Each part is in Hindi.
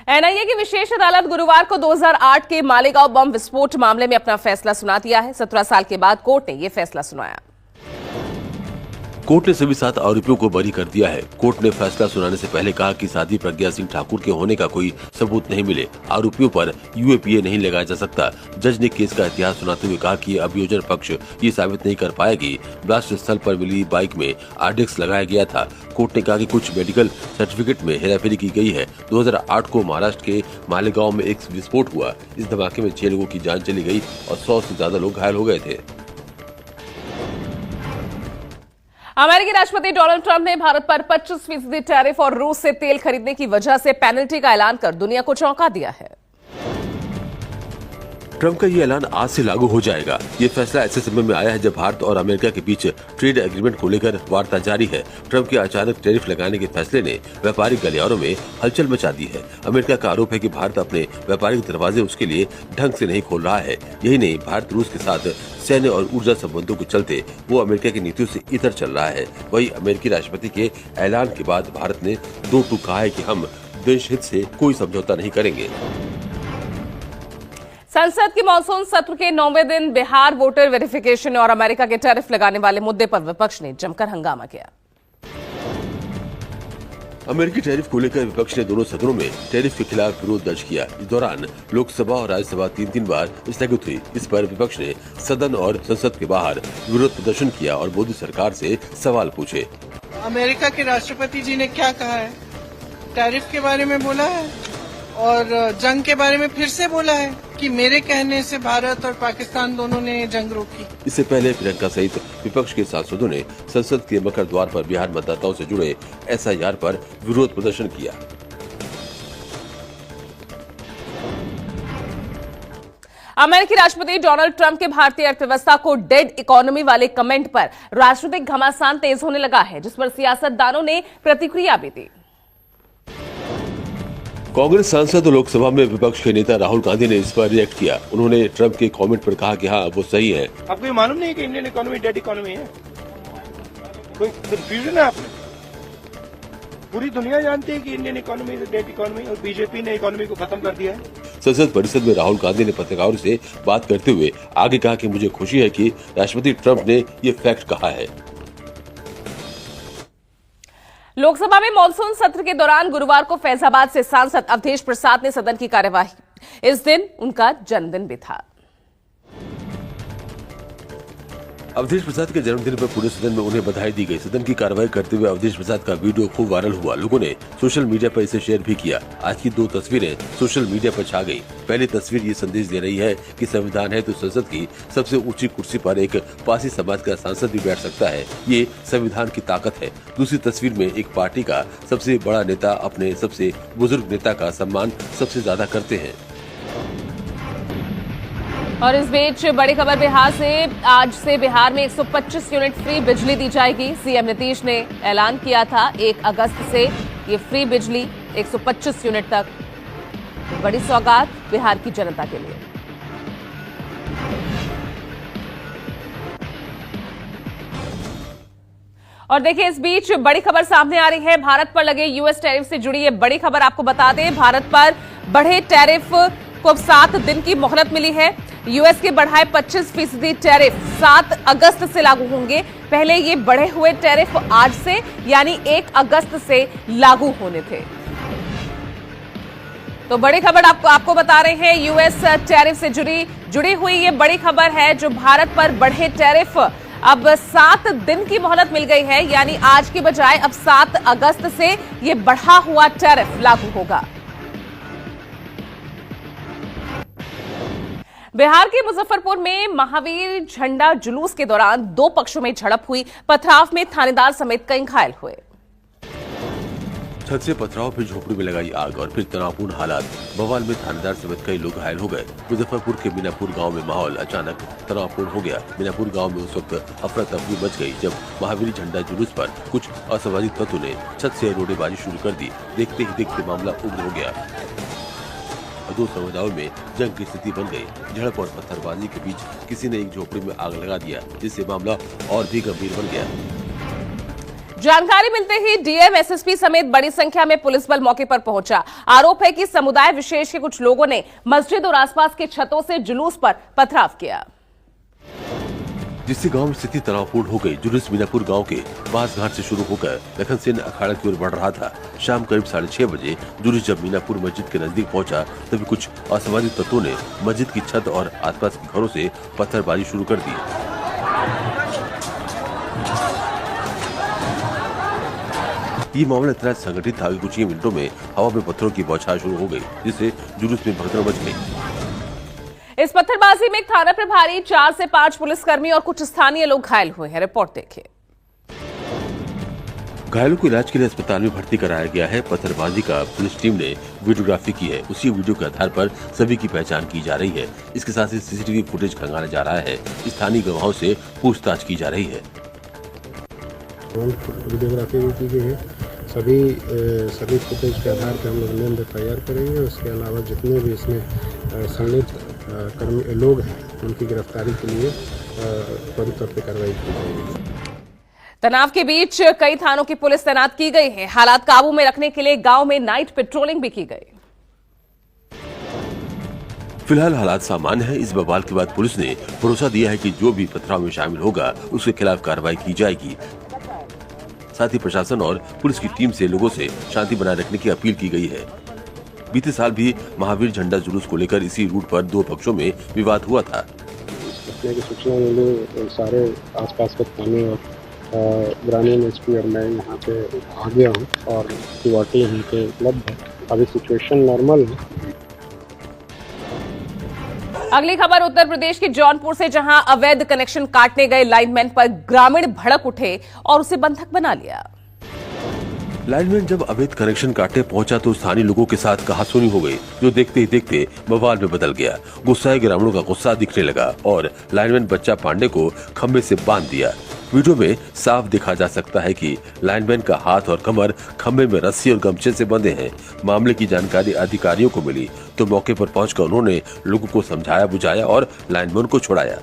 एनआईए की विशेष अदालत गुरुवार को 2008 के मालेगांव बम विस्फोट मामले में अपना फैसला सुना दिया है। 17 साल के बाद कोर्ट ने यह फैसला सुनाया। कोर्ट ने सभी 7 आरोपियों को बरी कर दिया है। कोर्ट ने फैसला सुनाने से पहले कहा कि साध्वी प्रज्ञा सिंह ठाकुर के होने का कोई सबूत नहीं मिले, आरोपियों पर यूएपीए नहीं लगाया जा सकता। जज ने केस का इतिहास सुनाते हुए कहा कि अभियोजन पक्ष ये साबित नहीं कर पाया कि ब्लास्ट स्थल पर मिली बाइक में आरडीएक्स लगाया गया था। कोर्ट ने कहा कि कुछ मेडिकल सर्टिफिकेट में हेराफेरी की गई है। 2008 को महाराष्ट्र के मालेगांव में एक विस्फोट हुआ। इस धमाके में 6 लोगों की जान चली गई और 100 से ज्यादा लोग घायल हो गए थे। अमेरिकी राष्ट्रपति डोनाल्ड ट्रंप ने भारत पर 25% टैरिफ और रूस से तेल खरीदने की वजह से पेनल्टी का ऐलान कर दुनिया को चौंका दिया है। ट्रंप का ये ऐलान आज से लागू हो जाएगा। ये फैसला ऐसे समय में आया है जब भारत और अमेरिका के बीच ट्रेड एग्रीमेंट को लेकर वार्ता जारी है। ट्रंप के अचानक टैरिफ लगाने के फैसले ने व्यापारिक गलियारों में हलचल मचा दी है। अमेरिका का आरोप है कि भारत अपने व्यापारिक दरवाजे उसके लिए ढंग से नहीं खोल रहा है। यही नहीं, भारत रूस के साथ सैन्य और ऊर्जा संबंधों के चलते वो अमेरिका की नीतियों से इतर चल रहा है। वही अमेरिकी राष्ट्रपति के ऐलान के बाद भारत ने दो टूक कहा है कि हम देश हित से कोई समझौता नहीं करेंगे। संसद के मॉनसून सत्र के 9वें दिन बिहार वोटर वेरिफिकेशन और अमेरिका के टैरिफ लगाने वाले मुद्दे पर विपक्ष ने जमकर हंगामा किया। अमेरिकी टैरिफ को लेकर विपक्ष ने दोनों सदनों में टैरिफ के खिलाफ विरोध दर्ज किया। इस दौरान लोकसभा और राज्यसभा 3-3 बार स्थगित हुई। इस पर विपक्ष ने सदन और संसद के बाहर विरोध प्रदर्शन किया और मोदी सरकार से सवाल पूछे। अमेरिका के राष्ट्रपति जी ने क्या कहा है? टैरिफ के बारे में बोला है और जंग के बारे में फिर से बोला है कि मेरे कहने से भारत और पाकिस्तान दोनों ने जंग रोकी। इससे पहले प्रियंका सहित विपक्ष के सांसदों ने संसद के मकर द्वार पर बिहार मतदाताओं से जुड़े एसआईआर पर विरोध प्रदर्शन किया। अमेरिकी राष्ट्रपति डोनाल्ड ट्रंप के भारतीय अर्थव्यवस्था को डेड इकोनॉमी वाले कमेंट पर राजनीतिक घमासान तेज होने लगा है, जिस पर सियासतदानों ने प्रतिक्रिया भी दी। कांग्रेस सांसद और लोकसभा में विपक्ष के नेता राहुल गांधी ने इस पर रिएक्ट किया। उन्होंने ट्रंप के कमेंट पर कहा कि हाँ, वो सही है। आपको ये मालूम नहीं है कि इंडियन इकोनॉमी डेड इकोनॉमी है? कोई कंफ्यूजन है आप में? पूरी दुनिया जानती है कि इंडियन इकोनॉमी डेड इकोनॉमी और बीजेपी ने इकोनॉमी को खत्म कर दिया है। संसद परिषद में राहुल गांधी ने पत्रकारों से बात करते हुए आगे कहा कि मुझे खुशी है कि राष्ट्रपति ट्रंप ने ये फैक्ट कहा है। लोकसभा में मॉनसून सत्र के दौरान गुरुवार को फैजाबाद से सांसद अवधेश प्रसाद ने सदन की कार्यवाही। इस दिन उनका जन्मदिन भी था। अवधेश प्रसाद के जन्मदिन पर पूरे सदन में उन्हें बधाई दी गई। सदन की कार्रवाई करते हुए अवधेश प्रसाद का वीडियो खूब वायरल हुआ। लोगों ने सोशल मीडिया पर इसे शेयर भी किया। आज की 2 तस्वीरें सोशल मीडिया पर छा गई। पहली तस्वीर ये संदेश दे रही है कि संविधान है तो संसद की सबसे ऊंची कुर्सी पर एक पासी समाज का सांसद भी बैठ सकता है। ये संविधान की ताकत है। दूसरी तस्वीर में एक पार्टी का सबसे बड़ा नेता अपने सबसे बुजुर्ग नेता का सम्मान सबसे ज्यादा करते हैं। और इस बीच बड़ी खबर बिहार से। आज से बिहार में 125 यूनिट फ्री बिजली दी जाएगी। सीएम नीतीश ने ऐलान किया था 1 अगस्त से ये फ्री बिजली 125 यूनिट तक। बड़ी सौगात बिहार की जनता के लिए। और देखिए, इस बीच बड़ी खबर सामने आ रही है। भारत पर लगे यूएस टैरिफ से जुड़ी ये बड़ी खबर आपको बता दें। भारत पर बढ़े टैरिफ को अब 7 दिन की मोहलत मिली है। यूएस के बढ़ाए 25% टैरिफ 7 अगस्त से लागू होंगे। पहले ये बढ़े हुए टैरिफ आज से यानी 1 अगस्त से लागू होने थे। तो बड़ी खबर आपको बता रहे हैं। यूएस टैरिफ से जुड़ी हुई ये बड़ी खबर है। जो भारत पर बढ़े टैरिफ अब 7 दिन की मोहलत मिल गई है, यानी आज की बजाय अब 7 अगस्त से ये बढ़ा हुआ टैरिफ लागू होगा। बिहार के मुजफ्फरपुर में महावीर झंडा जुलूस के दौरान 2 पक्षों में झड़प हुई। पथराव में थानेदार समेत कई घायल हुए। छत से पथराव, फिर झोपड़ी में लगाई आग और फिर तनावपूर्ण हालात। बवाल में थानेदार समेत कई लोग घायल हो गए। मुजफ्फरपुर के मीनापुर गांव में माहौल अचानक तनावपूर्ण हो गया। मीनापुर गांव में उस वक्त अफरा तफरी मच गई जब महावीर झंडा जुलूस पर कुछ असामाजिक तत्वों ने छत से रोडेबाजी शुरू कर दी। देखते ही देखते मामला उग्र हो गया। 2 समुदायों में जंग की स्थिति बन गई। झड़प और पत्थरबाजी के बीच किसी ने एक झोपड़ी में आग लगा दिया, जिससे मामला और भी गंभीर बन गया। जानकारी मिलते ही डीएम, एसएसपी समेत बड़ी संख्या में पुलिस बल मौके पर पहुंचा। आरोप है कि समुदाय विशेष के कुछ लोगों ने मस्जिद और आसपास के छतों से जुलूस पर पथराव किया, जिससे गांव में स्थिति तनावपूर्ण हो गई। जुलूस मीनापुर गांव के बास घाट से शुरू होकर लखन सेन अखाड़ा की ओर बढ़ रहा था। शाम करीब 6:30 बजे जुलूस जब मीनापुर मस्जिद के नजदीक पहुंचा, तभी कुछ असामाजिक तत्वों ने मस्जिद की छत और आसपास के घरों से पत्थरबाजी शुरू कर दी। ये मामला इतना संगठित था कि कुछ ही मिनटों में हवा में पत्थरों की बौछार शुरू हो गई, जिससे जुलूस में भगदड़ मच गई। इस पत्थरबाजी में एक थाना प्रभारी, 4 से 5 पुलिसकर्मी और कुछ स्थानीय लोग घायल हुए हैं। रिपोर्ट देखिए। घायलों को इलाज के लिए अस्पताल में भर्ती कराया गया है। पत्थरबाजी का पुलिस टीम ने वीडियोग्राफी की है। उसी वीडियो के आधार पर सभी की पहचान की जा रही है। इसके साथ ही सीसीटीवी फुटेज खंगाला जा रहा है। स्थानीय गवाहों से पूछताछ की जा रही है। वीडियोग्राफी भी की गई है। सभी फुटेज के आधार पर हम लोग नेम FIR करेंगे। उसके अलावा जितने भी इसमें संलिप्त कर्मी लोग हैं, उनकी गिरफ्तारी के लिए त्वरित तौर पर कार्रवाई की जाएगी। तनाव के बीच कई थानों की पुलिस तैनात की गई है। हालात काबू में रखने के लिए गांव में नाइट पेट्रोलिंग भी की गई। फिलहाल हालात सामान्य है। इस बवाल के बाद पुलिस ने भरोसा दिया है कि जो भी पथराव में शामिल होगा उसके खिलाफ कार्रवाई की जाएगी। साथ ही प्रशासन और पुलिस की टीम से लोगों से शांति बनाए रखने की अपील की गई है। बीते साल भी महावीर झंडा जुलूस को लेकर इसी रूट पर 2 पक्षों में विवाद हुआ था। घटना की सूचना मिली, सारे आसपास के थाने और ग्रामीण SP और मैं यहाँ पे आ गया हूँ और सिक्योरिटी यहाँ पे उपलब्ध है। अभी सिचुएशन नॉर्मल है। अगली खबर उत्तर प्रदेश के जौनपुर से, जहां अवैध कनेक्शन काटने गए लाइनमैन पर ग्रामीण भड़क उठे और उसे बंधक बना लिया। लाइनमैन जब अवैध कनेक्शन काटने पहुंचा तो स्थानीय लोगों के साथ कहासुनी हो गई, जो देखते ही देखते बवाल में बदल गया। गुस्साए ग्रामीणों का गुस्सा दिखने लगा और लाइनमैन बच्चा पांडे को खंबे से बांध दिया। वीडियो में साफ देखा जा सकता है कि लाइनमैन का हाथ और कमर खंबे में रस्सी और गमछे से बंधे हैं। मामले की जानकारी अधिकारियों को मिली तो मौके पर पहुंचकर उन्होंने लोगों को समझाया बुझाया और लाइनमैन को छुड़ाया।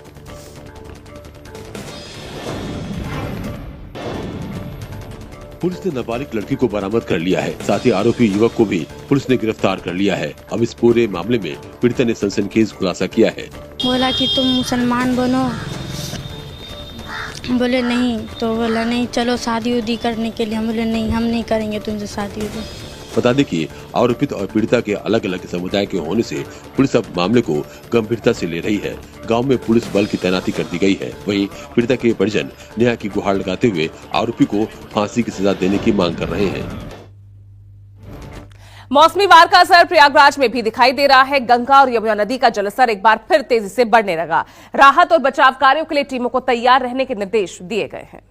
पुलिस ने नाबालिग लड़की को बरामद कर लिया है। साथ ही आरोपी युवक को भी पुलिस ने गिरफ्तार कर लिया है। अब इस पूरे मामले में पीड़िता ने सनसनीखेज खुलासा किया है। बोला कि तुम मुसलमान बनो, बोले नहीं, तो बोला नहीं चलो शादी उदी करने के लिए। हम बोले नहीं, हम नहीं करेंगे तुमसे शादी उदी। बता दें कि आरोपित और पीड़िता के अलग अलग समुदाय के होने से पुलिस अब मामले को गंभीरता से ले रही है। गांव में पुलिस बल की तैनाती कर दी गई है। वहीं पीड़िता के परिजन न्याय की गुहार लगाते हुए आरोपी को फांसी की सजा देने की मांग कर रहे हैं। मौसमी वार का असर प्रयागराज में भी दिखाई दे रहा है। गंगा और यमुना नदी का जलस्तर एक बार फिर तेजी से बढ़ने लगा। राहत और बचाव कार्यों के लिए टीमों को तैयार रहने के निर्देश दिए गए हैं,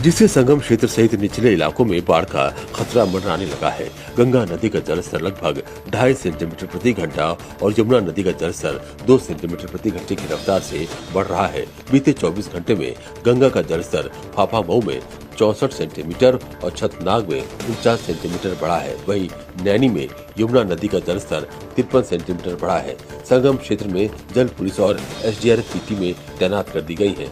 जिससे संगम क्षेत्र सहित निचले इलाकों में बाढ़ का खतरा मंडराने लगा है। गंगा नदी का जलस्तर लगभग 2.5 सेंटीमीटर प्रति घंटा और यमुना नदी का जलस्तर 2 सेंटीमीटर प्रति घंटे की रफ्तार से बढ़ रहा है। बीते 24 घंटे में गंगा का जलस्तर फाफामऊ में 64 सेंटीमीटर और छतनाग में 49 सेंटीमीटर बढ़ा है। वहीं नैनी में यमुना नदी का जलस्तर 53 सेंटीमीटर बढ़ा है। संगम क्षेत्र में जल पुलिस और SDRF की टीमें तैनात कर दी गई है।